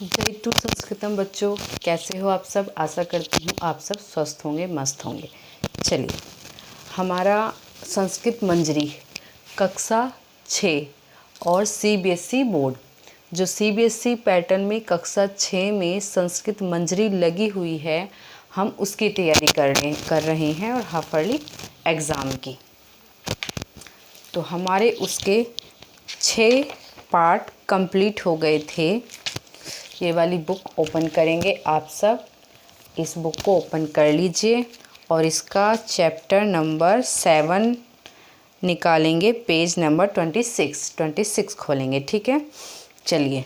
जयतु संस्कृतम बच्चों, कैसे हो आप सब। आशा करती हूँ आप सब स्वस्थ होंगे, मस्त होंगे। चलिए, हमारा संस्कृत मंजरी कक्षा 6 और सीबीएसई बोर्ड, जो सीबीएसई पैटर्न में कक्षा 6 में संस्कृत मंजरी लगी हुई है, हम उसकी तैयारी कर रहे हैं और हाफ ईयरली एग्ज़ाम की। तो हमारे उसके 6 पार्ट कंप्लीट हो गए थे। ये वाली बुक ओपन करेंगे आप सब, इस बुक को ओपन कर लीजिए और इसका चैप्टर नंबर 7 निकालेंगे, पेज नंबर 26 खोलेंगे। ठीक है, चलिए।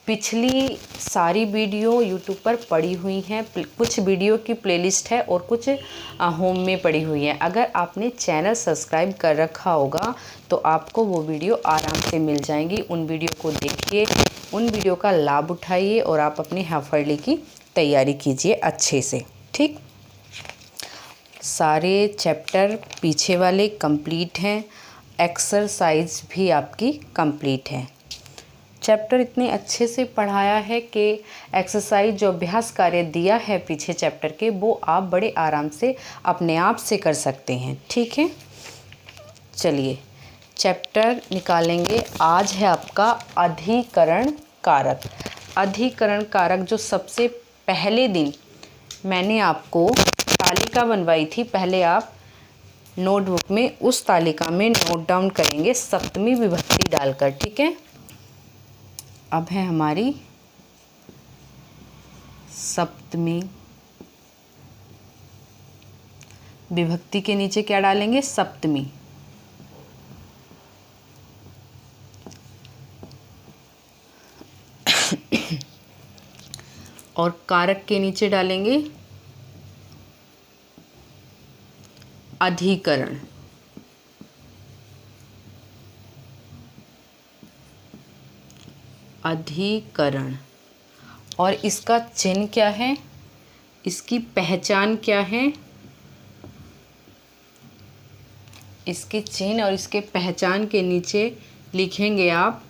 पिछली सारी वीडियो यूट्यूब पर पड़ी हुई हैं, कुछ वीडियो की प्लेलिस्ट है और कुछ होम में पड़ी हुई है। अगर आपने चैनल सब्सक्राइब कर रखा होगा तो आपको वो वीडियो आराम से मिल जाएंगी। उन वीडियो को देखिए, उन वीडियो का लाभ उठाइए और आप अपनी हाफ ईयरली की तैयारी कीजिए अच्छे से। ठीक, सारे चैप्टर पीछे वाले कंप्लीट हैं, एक्सरसाइज भी आपकी कंप्लीट है। चैप्टर इतने अच्छे से पढ़ाया है कि एक्सरसाइज जो अभ्यास कार्य दिया है पीछे चैप्टर के, वो आप बड़े आराम से अपने आप से कर सकते हैं। ठीक है, चलिए चैप्टर निकालेंगे। आज है आपका अधिकरण कारक। अधिकरण कारक जो सबसे पहले दिन मैंने आपको तालिका बनवाई थी, पहले आप नोटबुक में उस तालिका में नोट डाउन करेंगे सप्तमी विभक्ति डालकर। ठीक है, अब है हमारी सप्तमी विभक्ति के नीचे क्या डालेंगे, सप्तमी। और कारक के नीचे डालेंगे अधिकरण। अधिकरण और इसका चिन्ह क्या है, इसकी पहचान क्या है, इसके चिन्ह और इसके पहचान के नीचे लिखेंगे आप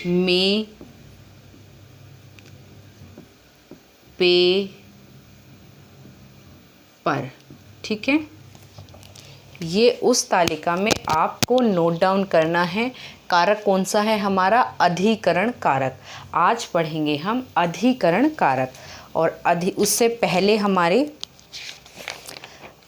में, पे, पर। ठीक है, ये उस तालिका में आपको नोट डाउन करना है। कारक कौन सा है हमारा, अधिकरण कारक। आज पढ़ेंगे हम अधिकरण कारक। और उससे पहले हमारे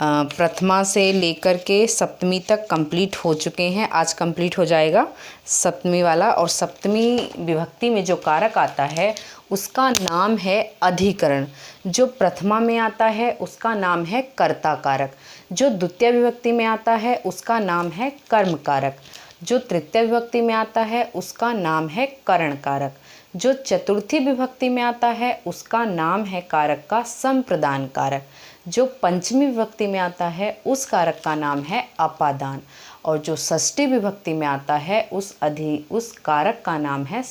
प्रथमा से लेकर के सप्तमी तक कंप्लीट हो चुके हैं। आज कंप्लीट हो जाएगा सप्तमी वाला। और सप्तमी विभक्ति में जो कारक आता है उसका नाम है अधिकरण। जो प्रथमा में आता है उसका नाम है कर्ता कारक। जो द्वितीय विभक्ति में आता है उसका नाम है कर्म कारक। जो तृतीय विभक्ति में आता है उसका नाम है करण कारक। जो चतुर्थी विभक्ति में आता है उसका नाम है कारक का संप्रदान कारक। जो पंचमी विभक्ति में आता है उस कारक का नाम है अपादान। और जो षष्ठी विभक्ति में आता है उस कारक का नाम है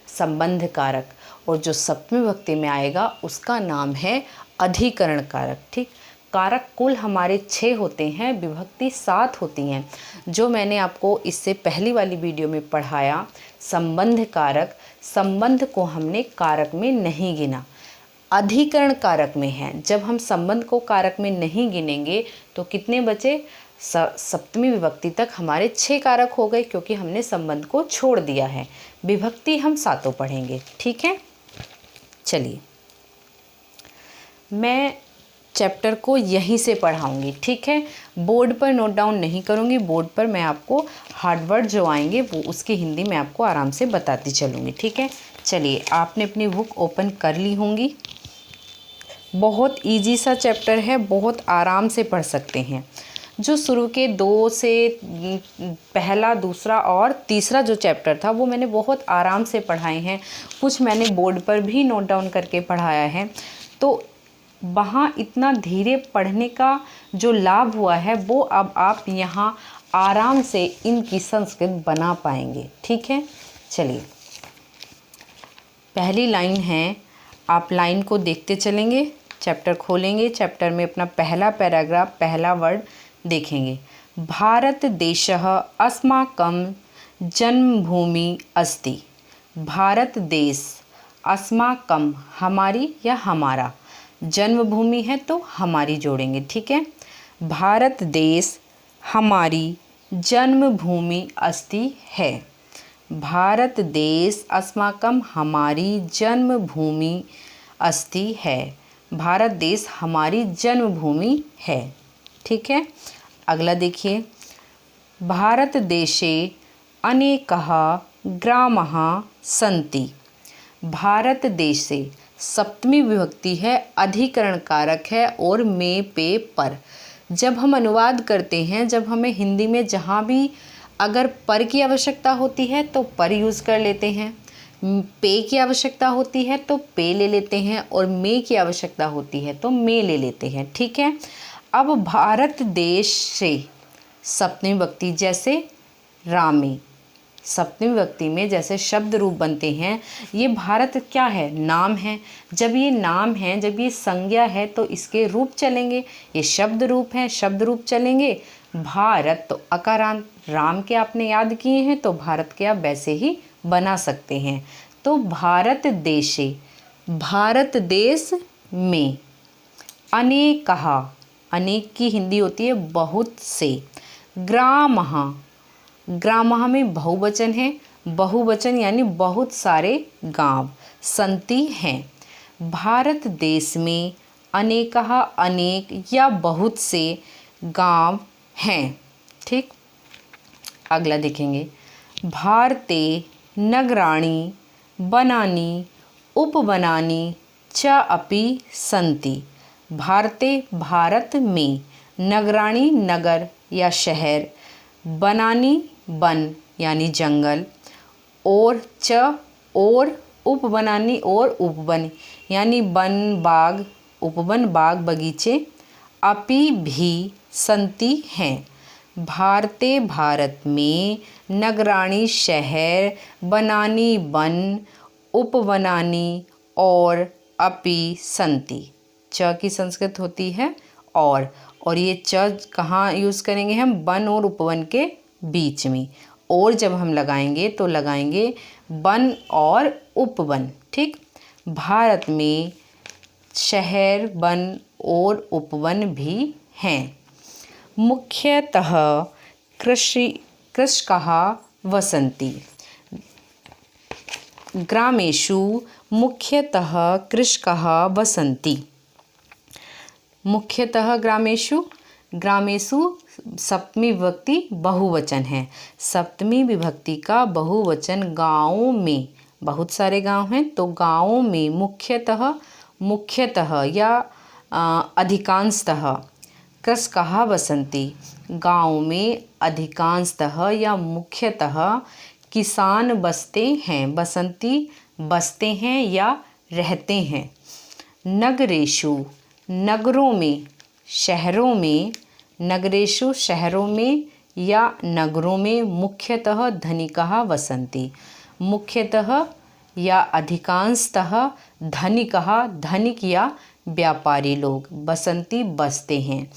संबंध कारक। और जो सप्तमी विभक्ति में आएगा उसका नाम है अधिकरण कारक। ठीक, कारक कुल हमारे 6 होते हैं, विभक्ति 7 होती हैं। जो मैंने आपको इससे पहली वाली वीडियो में पढ़ाया संबंध कारक, संबंध को हमने कारक में नहीं गिना, अधिकरण कारक में है। जब हम संबंध को कारक में नहीं गिनेंगे तो कितने बचे, सप्तमी विभक्ति तक हमारे 6 कारक हो गए, क्योंकि हमने संबंध को छोड़ दिया है। विभक्ति हम 7 पढ़ेंगे। ठीक है, चलिए मैं चैप्टर को यहीं से पढ़ाऊंगी। ठीक है, बोर्ड पर नोट डाउन नहीं करूंगी। बोर्ड पर मैं आपको हार्ड वर्ड जो आएंगे वो उसकी हिंदी में आपको आराम से बताती चलूँगी। ठीक है, चलिए आपने अपनी बुक ओपन कर ली होंगी। बहुत इजी सा चैप्टर है, बहुत आराम से पढ़ सकते हैं। जो शुरू के 2 से पहला, दूसरा और तीसरा जो चैप्टर था वो मैंने बहुत आराम से पढ़ाए हैं। कुछ मैंने बोर्ड पर भी नोट डाउन करके पढ़ाया है, तो वहाँ इतना धीरे पढ़ने का जो लाभ हुआ है वो अब आप यहाँ आराम से इनकी संस्कृत बना पाएंगे। ठीक है, चलिए पहली लाइन है, आप लाइन को देखते चलेंगे। चैप्टर खोलेंगे, चैप्टर में अपना पहला पैराग्राफ, पहला वर्ड देखेंगे। भारत देशः अस्माकं जन्मभूमि अस्ति। भारत देश अस्माकम हमारी या हमारा, जन्मभूमि है तो हमारी जोड़ेंगे, ठीक है। भारत देश हमारी जन्मभूमि अस्ति है। भारत देश अस्माकम हमारी जन्मभूमि अस्ति है। भारत देश हमारी जन्मभूमि है, ठीक है। अगला देखिए, भारत देशे अनेकः ग्रामः सन्ति। भारत देश से सप्तमी विभक्ति है, अधिकरण कारक है और में पे पर। जब हम अनुवाद करते हैं, जब हमें हिंदी में जहाँ भी अगर पर की आवश्यकता होती है तो पर यूज़ कर लेते हैं, पे की आवश्यकता होती है तो पे ले लेते हैं, और में की आवश्यकता होती है तो में ले लेते हैं, ठीक है। अब भारत देश से सप्तमी विभक्ति, जैसे रामे, सप्तमी विभक्ति में जैसे शब्द रूप बनते हैं, ये भारत क्या है, नाम है। जब ये नाम है, जब ये संज्ञा है तो इसके रूप चलेंगे, ये शब्द रूप है, शब्द रूप चलेंगे। भारत तो अकारांत, राम के आपने याद किए हैं तो भारत के आप वैसे ही बना सकते हैं। तो भारत देशे, भारत देश में, अनेकः, अनेक की हिंदी होती है बहुत से, ग्रामः, ग्रामः में बहुवचन है, बहुवचन यानी बहुत सारे गांव, संति हैं। भारत देश में अनेकः, अनेक या बहुत से गांव हैं, ठीक। अगला देखेंगे, भारते नगराणि वनानि उपवनानि च अपि सन्ति। भारते भारत में, नगराणि नगर या शहर, वनानि वन यानी जंगल, और च और उपवनानि और उपवन यानी वन बाग, उपवन बाग बगीचे, अपि भी संति हैं। भारते भारत में, नगराणि शहर, वनानि वन, उपवनानि और अपि संति। च की संस्कृत होती है और ये च कहाँ यूज़ करेंगे हम, वन और उपवन के बीच में, और जब हम लगाएंगे तो लगाएंगे वन और उपवन, ठीक। भारत में शहर, वन और उपवन भी हैं। मुख्यतः कृषकाः वसन्ति। ग्रामेषु मुख्यतः कृषकाः वसन्ति। मुख्यतः ग्रामेषु, ग्रामेषु सप्तमी विभक्ति बहुवचन है। सप्तमी विभक्ति का बहुवचन गाँवों में, बहुत सारे गांव हैं तो गाँवों में मुख्यतः, मुख्यतः या अधिकांशतः, कृषकाः वसन्ति, गाँव में अधिकांशतः या मुख्यतः किसान बसते हैं, बसंती बसते हैं या रहते हैं। नगरेषु, नगरों में, शहरों में, नगरेषु शहरों में या नगरों में, मुख्यतः धनिकाः वसन्ति, मुख्यतः या अधिकांशतः धनिकाः, धनिक या व्यापारी लोग, बसंती बसते हैं।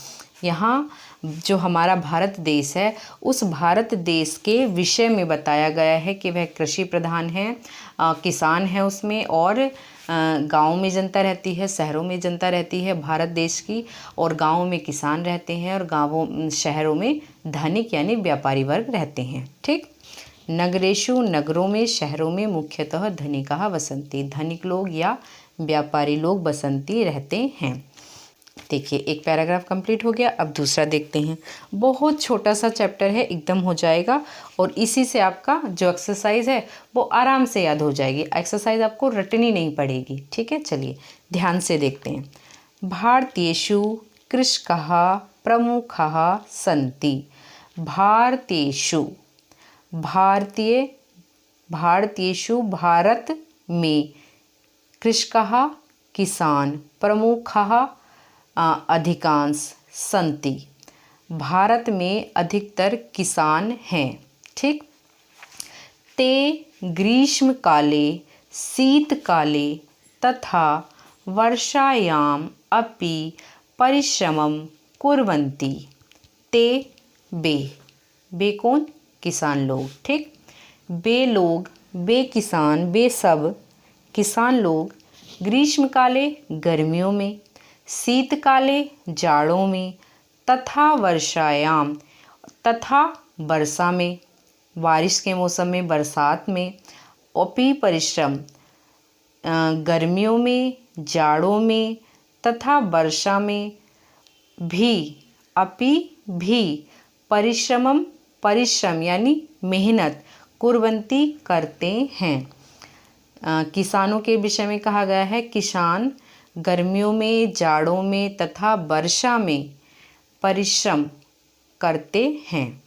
यहाँ जो हमारा भारत देश है, उस भारत देश के विषय में बताया गया है कि वह कृषि प्रधान है, किसान है उसमें, और गाँव में जनता रहती है, शहरों में जनता रहती है भारत देश की, और गाँव में किसान रहते हैं और गाँवों शहरों में धनिक यानी व्यापारी वर्ग रहते हैं, ठीक। नगरेषु नगरों में, शहरों में मुख्यतः धनिकाः वसन्ति, धनिक लोग या व्यापारी लोग बसंती रहते हैं। देखिए एक पैराग्राफ कंप्लीट हो गया। अब दूसरा देखते हैं। बहुत छोटा सा चैप्टर है, एकदम हो जाएगा, और इसी से आपका जो एक्सरसाइज है वो आराम से याद हो जाएगी। एक्सरसाइज आपको रटनी नहीं पड़ेगी, ठीक है। चलिए ध्यान से देखते हैं। भारतीयेषु कृषकाः प्रमुखाः सन्ति। भारतीयेषु, भारतीयेषु भारत में, कृषकाः किसान, प्रमुखाः अधिकांश, सन्ति भारत में अधिकतर किसान हैं, ठीक। ते ग्रीष्मकाले, शीतकाले तथा वर्षायाम अपि परिश्रमं कुर्वन्ति। ते बे कौन, किसान लोग, ठीक। बे लोग, बे किसान, बे सब किसान लोग ग्रीष्मकाले गर्मियों में, शीतकाले जाड़ों में तथा वर्षायाम तथा वर्षा में, बारिश के मौसम में, बरसात में, अपि परिश्रम गर्मियों में, जाड़ों में तथा वर्षा में भी, अपि भी परिश्रम यानी मेहनत कुर्वन्ति करते हैं। किसानों के विषय में कहा गया है किसान गर्मियों में, जाड़ों में तथा वर्षा में परिश्रम करते हैं,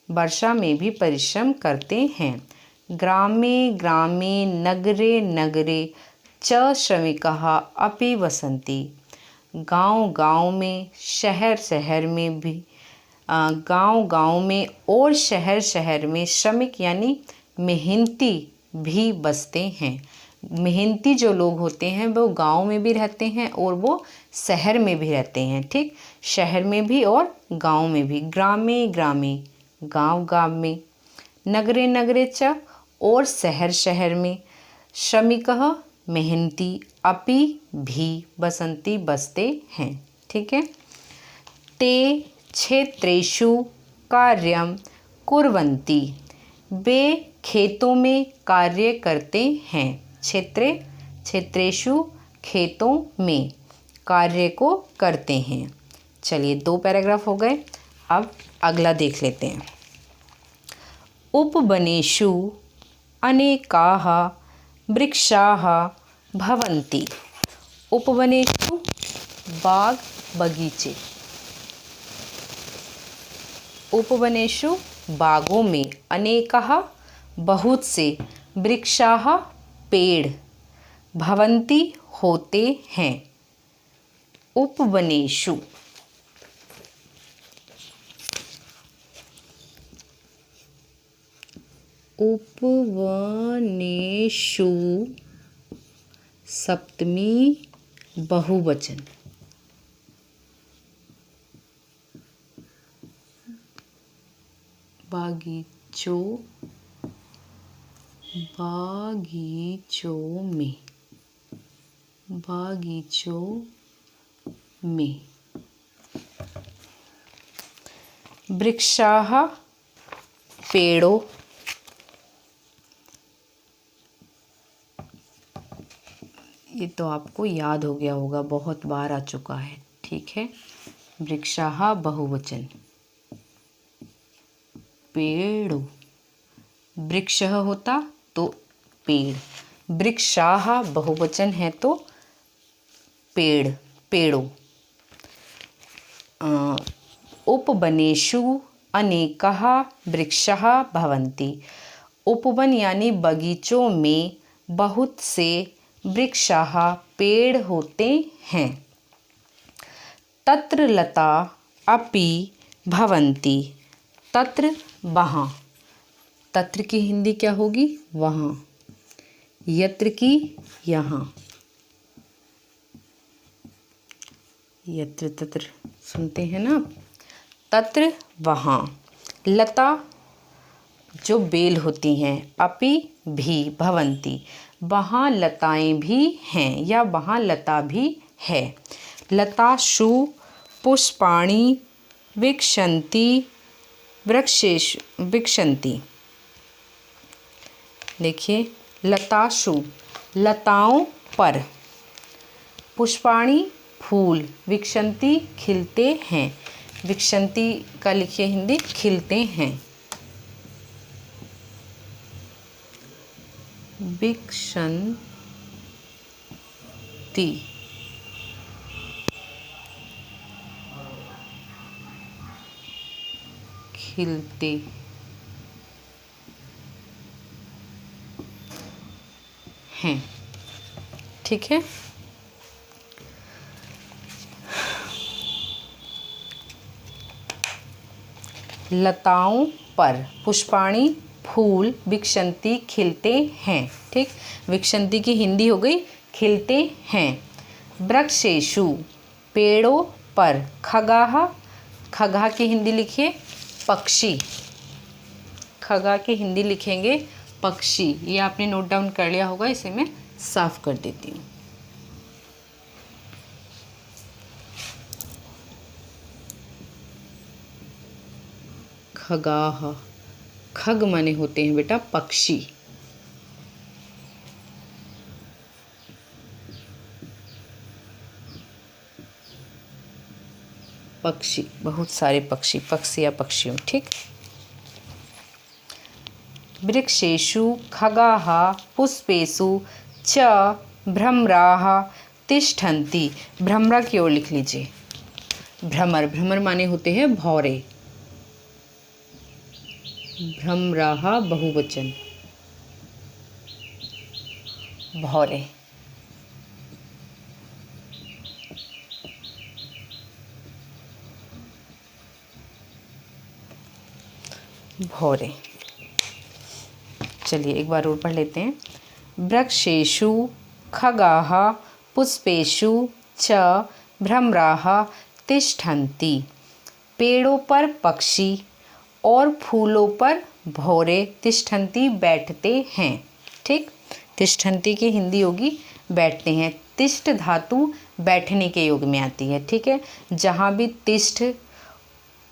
वर्षा में भी परिश्रम करते हैं। ग्रामे ग्रामे नगरे नगरे च श्रमिकाः अपि वसन्ति। गांव गांव में, शहर शहर में भी, गांव गांव में और शहर शहर में श्रमिक यानी मेहनती भी बसते हैं। मेहनती जो लोग होते हैं वो गांव में भी रहते हैं और वो शहर में भी रहते हैं। ठीक, शहर में भी और गांव में भी। ग्रामे ग्रामे गांव गांव में, नगरे नगरे च और शहर शहर में, श्रमिकः मेहनती, अपि भी बसंती बसते हैं। ठीक है। ते क्षेत्रेषु कार्यं कुर्वन्ति। वे खेतों में कार्य करते हैं। क्षेत्रेषु खेतों में कार्य को करते हैं। चलिए 2 पैराग्राफ हो गए। अब अगला देख लेते हैं। उपवनेषु अनेकाः वृक्षाः भवन्ति। उपवनेषु बाग बगीचे। उपवनेषु बागों में, अनेकाः बहुत से, वृक्षाः पेड़, भवन्ति होते हैं। उपवनेषु उपवनेषु सप्तमी बहुवचन। बागीचों में, बागीचों में। वृक्षाः पेड़ों, ये तो आपको याद हो गया होगा, बहुत बार आ चुका है। ठीक है। वृक्षाः बहुवचन, पेड़ों, वृक्षः होता तो पेड़, वृक्षाः बहुवचन है तो पेड़, पेड़ों। उपवनेषु अनेकाः वृक्षाः भवन्ति। उपवन यानी बगीचों में बहुत से वृक्षाः पेड़ होते हैं। तत्र लता अपि भवन्ति। तत्र वहाँ, तत्र की हिंदी क्या होगी? वहाँ। यत्र की यहाँ, यत्र तत्र सुनते हैं ना। तत्र वहाँ, लता जो बेल होती हैं, अपि भी भवन्ति वहाँ लताएं भी हैं या वहाँ लता भी है। लतासु पुष्पाणि विकसन्ति वृक्षेषु विकसन्ति। देखिए, लतासु लताओं पर, पुष्पाणि फूल, विकसन्ति खिलते हैं। विकसन्ति का लिखिए हिंदी खिलते हैं। विकसन्ति खिलते हैं। ठीक है। लताओं पर, पुष्पाणि फूल, विकसन्ति खिलते हैं। ठीक, विकसन्ति की हिंदी हो गई खिलते हैं। वृक्षेषु पेड़ों पर, खगाः, खगा की हिंदी लिखिए पक्षी, खगा की हिंदी लिखेंगे पक्षी। ये आपने नोट डाउन कर लिया होगा, इसे मैं साफ कर देती हूँ। खगाह, खग माने होते हैं बेटा पक्षी। पक्षी, बहुत सारे पक्षी, पक्षी या पक्षियों, ठीक। वृक्षेषु खगाः पुष्पेषु च भ्रमराः तिष्ठन्ति। भ्रमरा की ओर लिख लीजिए। भ्रमर, भ्रमर माने होते हैं भौरे। भ्रमराः बहुवचन, भौरे। भौरे। चलिए एक बार और पढ़ लेते हैं। वृक्षेषु खगाः पुष्पेषु च भ्रमराः तिष्ठन्ति। पेड़ों पर पक्षी और फूलों पर भौरे तिष्ठन्ति बैठते हैं, ठीक। तिष्ठन्ति की हिंदी होगी बैठते हैं। तिष्ठ धातु बैठने के योग में आती है, ठीक है। जहाँ भी तिष्ठ,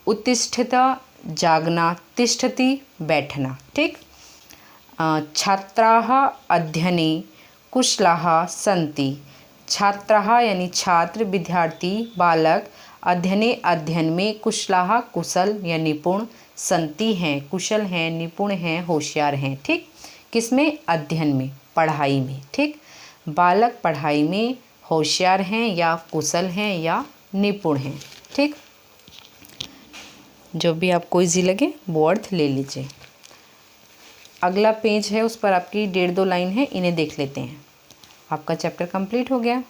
उत्तिष्ठता जागना, तिष्ठति बैठना, ठीक। छात्राः अध्ययने कुशलाः सन्ति। छात्राः यानी छात्र, विद्यार्थी, बालक, अध्ययने अध्ययन में, कुशलाः कुशल या निपुण, सन्ति हैं कुशल हैं, निपुण हैं होशियार हैं, ठीक। किसमें? अध्ययन में, पढ़ाई में, ठीक। बालक पढ़ाई में होशियार हैं या कुशल हैं या निपुण हैं, ठीक। जो भी आपको इजी लगे वो अर्थ ले लीजिए। अगला पेज है, उस पर आपकी 1.5-2 लाइन है, इन्हें देख लेते हैं। आपका चैप्टर कंप्लीट हो गया।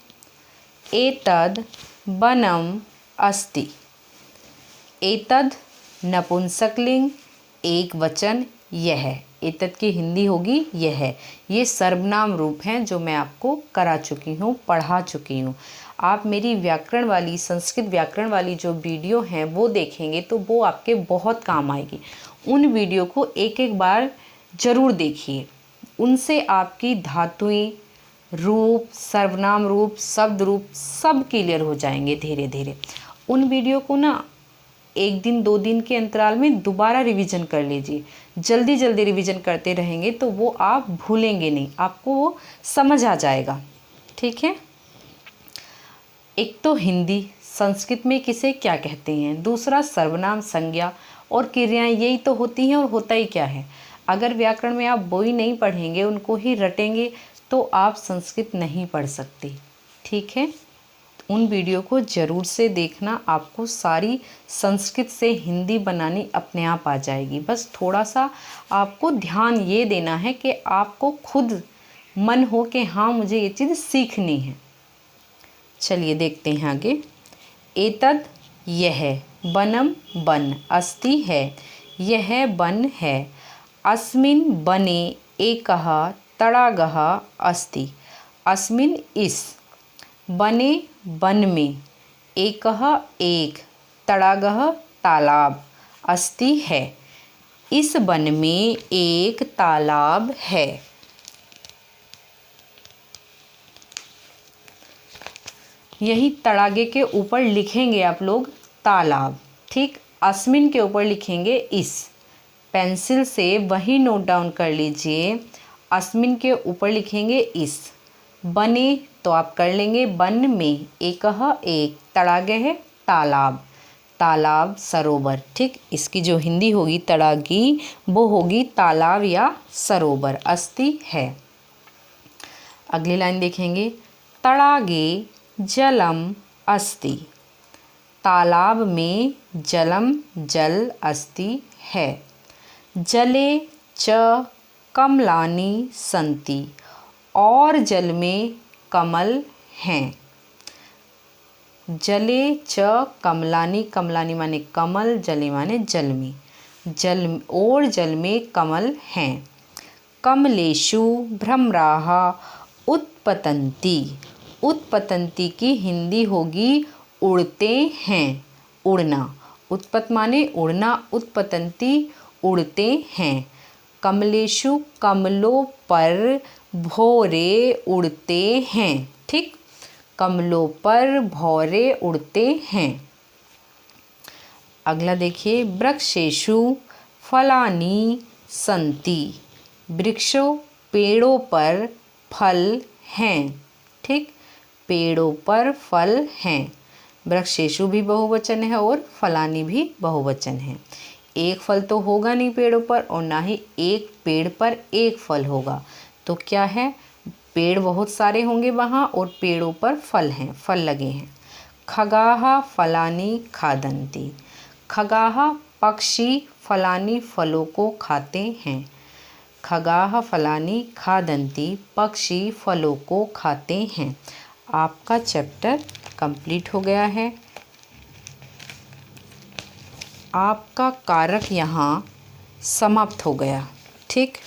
एतद बनम अस्ति। एतद नपुंसकलिंग, एक वचन, यह। एतद की हिंदी होगी यह। ये सर्वनाम रूप हैं जो मैं आपको करा चुकी हूँ, पढ़ा चुकी हूँ। आप मेरी व्याकरण वाली, संस्कृत व्याकरण वाली जो वीडियो हैं वो देखेंगे तो वो आपके बहुत काम आएगी। उन वीडियो को एक एक बार ज़रूर देखिए। उनसे आपकी धातुएं, रूप, सर्वनाम रूप, शब्द रूप सब क्लियर हो जाएंगे धीरे धीरे। उन वीडियो को ना 1 दिन 2 दिन के अंतराल में दोबारा रिवीजन कर लीजिए। जल्दी जल्दी रिवीजन करते रहेंगे तो वो आप भूलेंगे नहीं, आपको वो समझ आ जाएगा, ठीक है। एक तो हिंदी, संस्कृत में किसे क्या कहते हैं, दूसरा सर्वनाम, संज्ञा और क्रियाएं, यही तो होती हैं। और होता ही क्या है, अगर व्याकरण में आप वो ही नहीं पढ़ेंगे, उनको ही रटेंगे तो आप संस्कृत नहीं पढ़ सकते, ठीक है। उन वीडियो को ज़रूर से देखना, आपको सारी संस्कृत से हिंदी बनानी अपने आप आ जाएगी। बस थोड़ा सा आपको ध्यान ये देना है कि आपको खुद मन हो कि हाँ मुझे ये चीज़ सीखनी है। चलिए देखते हैं आगे। एतद यह, बनम बन, अस्ति है, यह बन है, अस्मिन् बने एकः तडागः अस्ति। अस्मिन् इस, बने बन में, एकः एक, तडागः तालाब, अस्ति है, इस बन में एक तालाब है। यही तड़ागे के ऊपर लिखेंगे आप लोग तालाब, ठीक। अस्मिन के ऊपर लिखेंगे इस। पेंसिल से वही नोट डाउन कर लीजिए। अस्मिन के ऊपर लिखेंगे इस। बने तो आप कर लेंगे बन में, एकह एक, तड़ागे है तालाब, तालाब सरोवर, ठीक। इसकी जो हिंदी होगी तड़ागी वो होगी तालाब या सरोवर, अस्ति है। अगली लाइन देखेंगे। तड़ागे जलम अस्ति, तालाब में जलम जल अस्ति है। जले च कमलानि सन्ति, और जल में कमल हैं। जले च कमलानि, कमलानि माने कमल, जले माने जल में, जल और जल में कमल हैं। कमलेषु भ्रमराः उत्पतन्ति, उत्पतन्ति की हिंदी होगी उड़ते हैं, उड़ना। उत्पत माने उड़ना, उत्पतन्ति उड़ते हैं। कमलेषु कमलों पर भौरे उड़ते हैं। ठीक, कमलों पर भौरे उड़ते हैं। अगला देखिए, वृक्षेषु फलानि सन्ति। वृक्षों पेड़ों पर फल हैं। ठीक, पेड़ों पर फल हैं। वृक्षेषु भी बहुवचन है और फलानि भी बहुवचन है। एक फल तो होगा नहीं पेड़ों पर, और ना ही एक पेड़ पर एक फल होगा। तो क्या है, पेड़ बहुत सारे होंगे वहाँ और पेड़ों पर फल हैं, फल लगे हैं। खगाः फलानि खादन्ति। खगाः पक्षी फलानि फलों को खाते हैं। खगाः फलानि खादन्ति, पक्षी फलों को खाते हैं। आपका चैप्टर कंप्लीट हो गया है। आपका कारक यहाँ समाप्त हो गया। ठीक,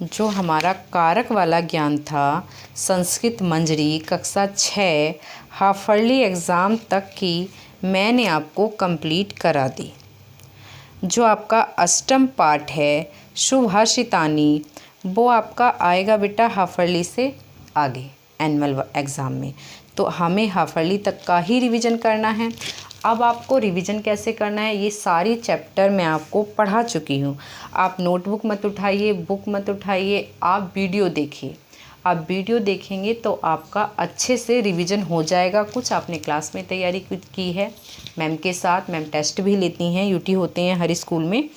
जो हमारा कारक वाला ज्ञान था संस्कृत मंजरी कक्षा 6 हाफर्ली एग्ज़ाम तक की मैंने आपको कंप्लीट करा दी। जो आपका अष्टम पाठ है सुभाषितानी, वो आपका आएगा बेटा हाफर्ली से आगे एनुअल एग्ज़ाम में। तो हमें हाफर्ली तक का ही रिवीजन करना है। अब आपको रिवीजन कैसे करना है, ये सारी चैप्टर मैं आपको पढ़ा चुकी हूँ। आप नोटबुक मत उठाइए, बुक मत उठाइए, आप वीडियो देखिए। आप वीडियो देखेंगे तो आपका अच्छे से रिवीजन हो जाएगा। कुछ आपने क्लास में तैयारी की है मैम के साथ, मैम टेस्ट भी लेती हैं, यूटी होते हैं हर स्कूल में।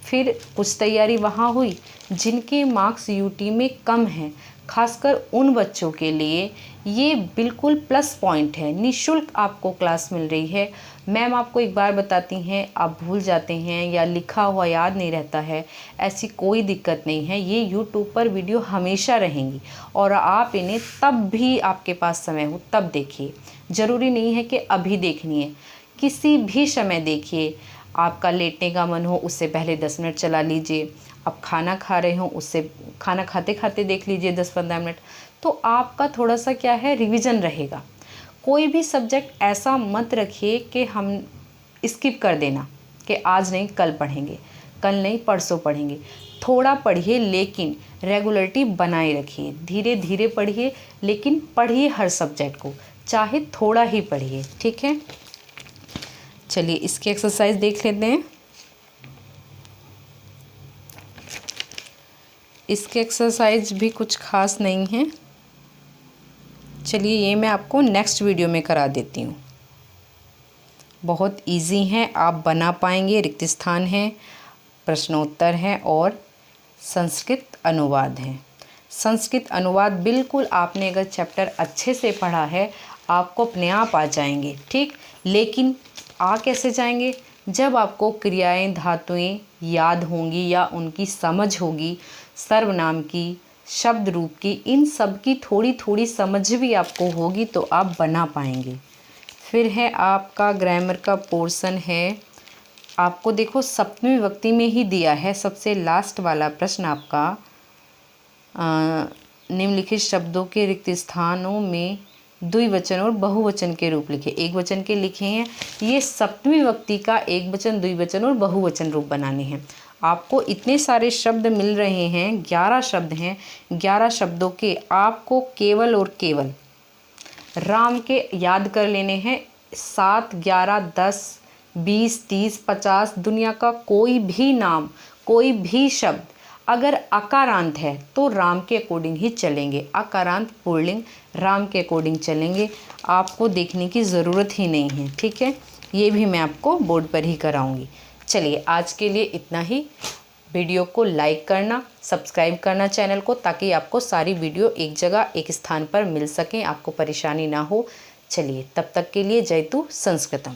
फिर कुछ तैयारी वहाँ हुई। जिनके मार्क्स यूटी में कम हैं, खासकर उन बच्चों के लिए ये बिल्कुल प्लस पॉइंट है। निःशुल्क आपको क्लास मिल रही है। मैम आपको एक बार बताती हैं, आप भूल जाते हैं या लिखा हुआ याद नहीं रहता है, ऐसी कोई दिक्कत नहीं है। ये यूट्यूब पर वीडियो हमेशा रहेंगी और आप इन्हें तब भी आपके पास समय हो तब देखिए। ज़रूरी नहीं है कि अभी देखनी है, किसी भी समय देखिए। आपका लेटने का मन हो उससे पहले 10 मिनट चला लीजिए। आप खाना खा रहे हो उससे खाना खाते खाते देख लीजिए 10-15 मिनट। तो आपका थोड़ा सा क्या है, रिवीजन रहेगा। कोई भी सब्जेक्ट ऐसा मत रखिए कि हम स्किप कर देना कि आज नहीं कल पढ़ेंगे, कल नहीं परसों पढ़ेंगे। थोड़ा पढ़िए लेकिन रेगुलरिटी बनाए रखिए। धीरे धीरे पढ़िए लेकिन पढ़िए हर सब्जेक्ट को, चाहे थोड़ा ही पढ़िए। ठीक है, चलिए इसकी एक्सरसाइज देख लेते हैं। इसके एक्सरसाइज भी कुछ खास नहीं है। चलिए ये मैं आपको नेक्स्ट वीडियो में करा देती हूँ। बहुत इजी हैं, आप बना पाएंगे। रिक्त स्थान है, प्रश्नोत्तर है और संस्कृत अनुवाद है। संस्कृत अनुवाद बिल्कुल आपने अगर चैप्टर अच्छे से पढ़ा है आपको अपने आप आ जाएंगे। ठीक, लेकिन आ कैसे जाएंगे, जब आपको क्रियाएं धातुएं याद होंगी या उनकी समझ होगी, सर्वनाम की, शब्द रूप की, इन सब की थोड़ी थोड़ी समझ भी आपको होगी तो आप बना पाएंगे। फिर है आपका ग्रामर का पोर्शन है। आपको देखो सप्तमी विभक्ति में ही दिया है। सबसे लास्ट वाला प्रश्न आपका निम्नलिखित शब्दों के रिक्त स्थानों में द्विवचन और बहुवचन के रूप लिखे। एक वचन के लिखे हैं। ये सप्तमी विभक्ति का एक वचन, द्विवचन और बहुवचन रूप बनाने हैं। आपको इतने सारे शब्द मिल रहे हैं, 11 शब्द हैं। 11 शब्दों के आपको केवल और केवल राम के याद कर लेने हैं। 7, 11, 10, 20, 30, 50 दुनिया का कोई भी नाम, कोई भी शब्द अगर अकारांत है तो राम के अकॉर्डिंग ही चलेंगे। अकारांत पुल्लिंग राम के अकॉर्डिंग चलेंगे। आपको देखने की ज़रूरत ही नहीं है। ठीक है, ये भी मैं आपको बोर्ड पर ही कराऊंगी। चलिए आज के लिए इतना ही। वीडियो को लाइक करना, सब्सक्राइब करना चैनल को, ताकि आपको सारी वीडियो एक जगह एक स्थान पर मिल सकें, आपको परेशानी ना हो। चलिए तब तक के लिए जयतु संस्कृतम।